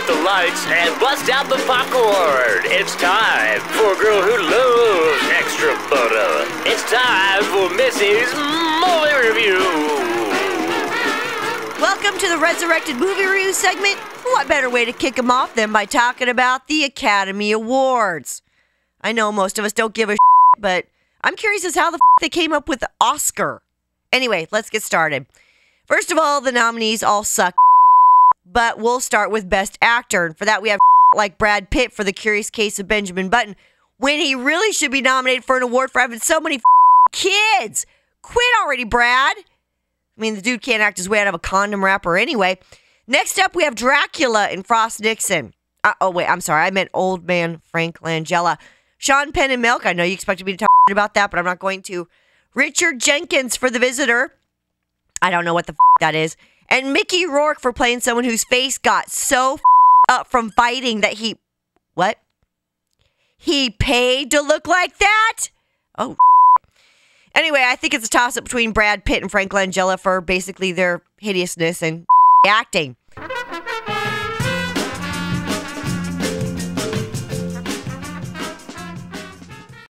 out the lights and bust out the popcorn. It's time for a girl who loves extra butter. It's time for Missy's Movie Review. Welcome to the Resurrected Movie Review segment. What better way to kick them off than by talking about the Academy Awards? I know most of us don't give a shit, but I'm curious as how the they came up with the Oscar. Anyway, let's get started. First of all, the nominees all suck, but we'll start with Best Actor. And for that, we have like Brad Pitt for The Curious Case of Benjamin Button, when he really should be nominated for an award for having so many kids. Quit already, Brad. I mean, the dude can't act his way out of a condom wrapper anyway. Next up, we have Dracula in Frost Nixon. I meant Old Man Frank Langella. Sean Penn in Milk. I know you expected me to talk about that, but I'm not going to. Richard Jenkins for The Visitor. I don't know what the that is. And Mickey Rourke for playing someone whose face got so up from fighting that he paid to look like that? Oh, anyway, I think it's a toss-up between Brad Pitt and Frank Langella for basically their hideousness and acting.